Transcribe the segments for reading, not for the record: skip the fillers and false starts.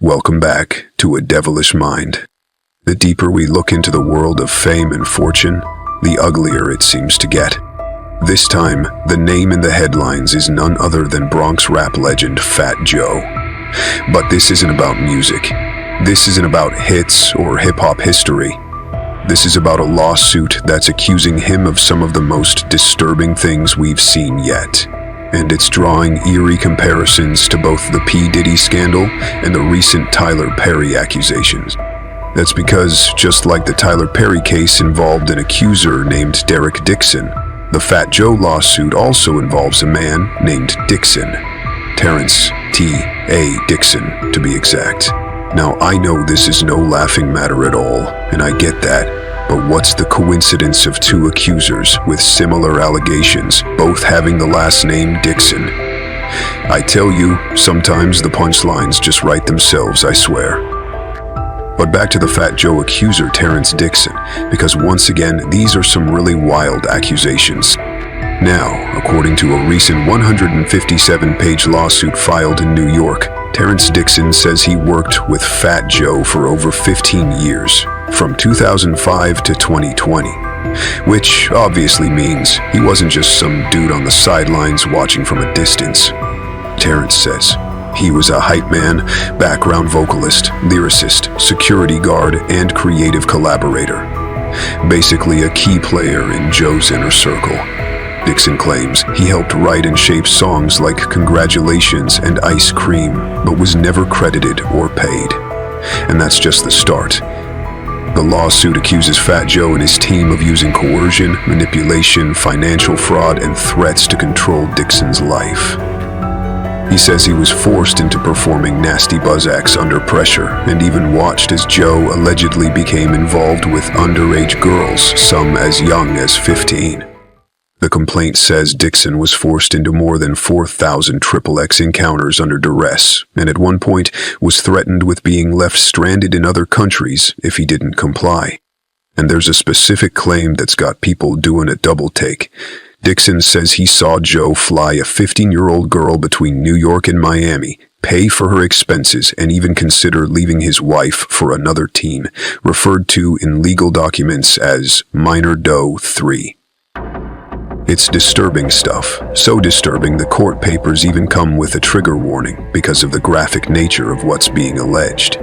Welcome back to A Devilish Mind. The deeper we look into the world of fame and fortune, the uglier it seems to get. This time, the name in the headlines is none other than Bronx rap legend Fat Joe. But this isn't about music. This isn't about hits or hip-hop history. This is about a lawsuit that's accusing him of some of the most disturbing things we've seen yet. And it's drawing eerie comparisons to both the P. Diddy scandal and the recent Tyler Perry accusations. That's because, just like the Tyler Perry case involved an accuser named Dixon, the Fat Joe lawsuit also involves a man named Dixon. Terrance T.A. Dixon, to be exact. Now, I know this is no laughing matter at all, and I get that. But what's the coincidence of two accusers with similar allegations, both having the last name Dixon? I tell you, sometimes the punchlines just write themselves, I swear. But back to the Fat Joe accuser Terrance Dixon, because once again, these are some really wild accusations. Now, according to a recent 157-page lawsuit filed in New York, Terrance Dixon says he worked with Fat Joe for over 15 years, from 2005 to 2020, which obviously means he wasn't just some dude on the sidelines watching from a distance. Terrance says he was a hype man, background vocalist, lyricist, security guard, and creative collaborator. Basically a key player in Joe's inner circle. Dixon claims he helped write and shape songs like Congratulations and Ice Cream, but was never credited or paid. And that's just the start. The lawsuit accuses Fat Joe and his team of using coercion, manipulation, financial fraud, and threats to control Dixon's life. He says he was forced into performing nasty buzz acts under pressure and even watched as Joe allegedly became involved with underage girls, some as young as 15. The complaint says Dixon was forced into more than 4,000 XXX encounters under duress, and at one point was threatened with being left stranded in other countries if he didn't comply. And there's a specific claim that's got people doing a double take. Dixon says he saw Joe fly a 15-year-old girl between New York and Miami, pay for her expenses, and even consider leaving his wife for another teen, referred to in legal documents as Minor Doe 3. It's disturbing stuff, so disturbing the court papers even come with a trigger warning because of the graphic nature of what's being alleged.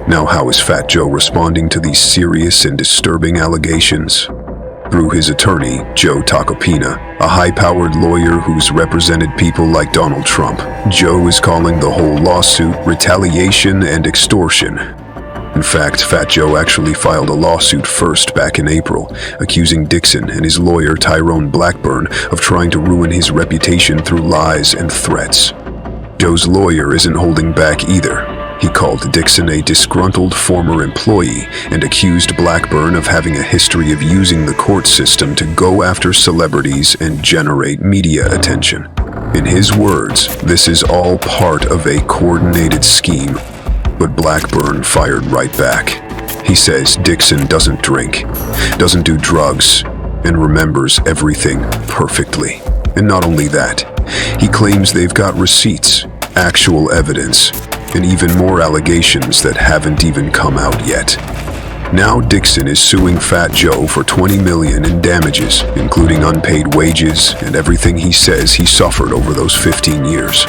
Now, how is Fat Joe responding to these serious and disturbing allegations? Through his attorney, Joe Tacopina, a high-powered lawyer who's represented people like Donald Trump, Joe is calling the whole lawsuit retaliation and extortion. In fact, Fat Joe actually filed a lawsuit first back in April, accusing Dixon and his lawyer Tyrone Blackburn of trying to ruin his reputation through lies and threats. Joe's lawyer isn't holding back either. He called Dixon a disgruntled former employee and accused Blackburn of having a history of using the court system to go after celebrities and generate media attention. In his words, this is all part of a coordinated scheme. But Blackburn fired right back. He says Dixon doesn't drink, doesn't do drugs, and remembers everything perfectly. And not only that, he claims they've got receipts, actual evidence, and even more allegations that haven't even come out yet. Now Dixon is suing Fat Joe for $20 million in damages, including unpaid wages and everything he says he suffered over those 15 years.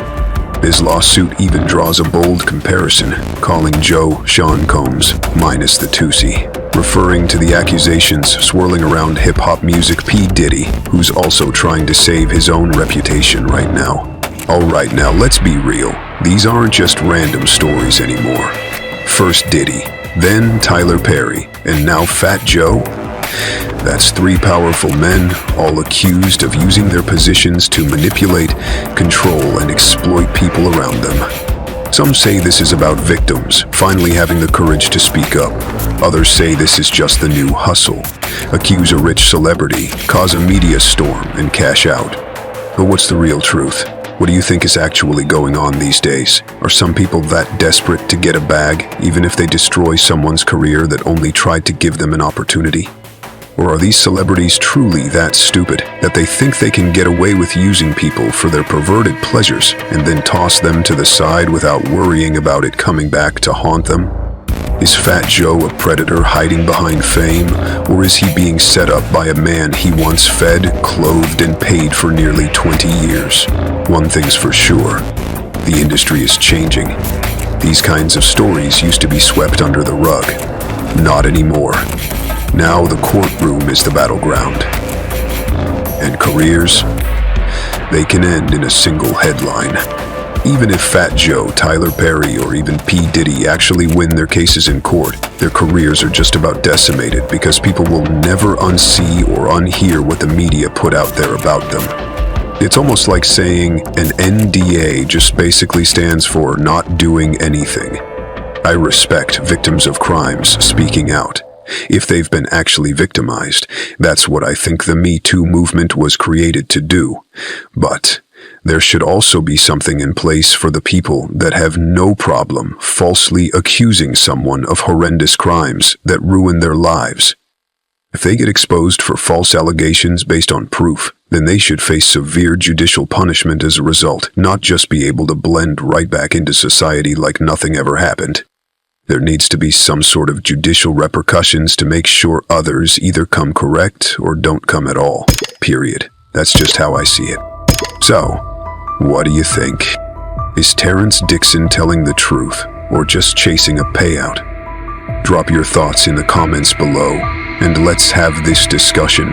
His lawsuit even draws a bold comparison, calling Joe Sean Combs minus the Tusi, referring to the accusations swirling around hip-hop music P. Diddy, who's also trying to save his own reputation right now. Alright, now let's be real. These aren't just random stories anymore. First Diddy, then Tyler Perry, and now Fat Joe? That's three powerful men, all accused of using their positions to manipulate, control, and exploit people around them. Some say this is about victims finally having the courage to speak up. Others say this is just the new hustle. Accuse a rich celebrity, cause a media storm, and cash out. But what's the real truth? What do you think is actually going on these days? Are some people that desperate to get a bag, even if they destroy someone's career that only tried to give them an opportunity? Or are these celebrities truly that stupid that they think they can get away with using people for their perverted pleasures and then toss them to the side without worrying about it coming back to haunt them? Is Fat Joe a predator hiding behind fame, or is he being set up by a man he once fed, clothed, and paid for nearly 20 years? One thing's for sure, the industry is changing. These kinds of stories used to be swept under the rug. Not anymore. Now the courtroom is the battleground. And careers? They can end in a single headline. Even if Fat Joe, Tyler Perry, or even P. Diddy actually win their cases in court, their careers are just about decimated because people will never unsee or unhear what the media put out there about them. It's almost like saying an NDA just basically stands for not doing anything. I respect victims of crimes speaking out. If they've been actually victimized, that's what I think the Me Too movement was created to do. But there should also be something in place for the people that have no problem falsely accusing someone of horrendous crimes that ruin their lives. If they get exposed for false allegations based on proof, then they should face severe judicial punishment as a result, not just be able to blend right back into society like nothing ever happened. There needs to be some sort of judicial repercussions to make sure others either come correct or don't come at all. Period. That's just how I see it. So, what do you think? Is Terrance Dixon telling the truth or just chasing a payout? Drop your thoughts in the comments below and let's have this discussion.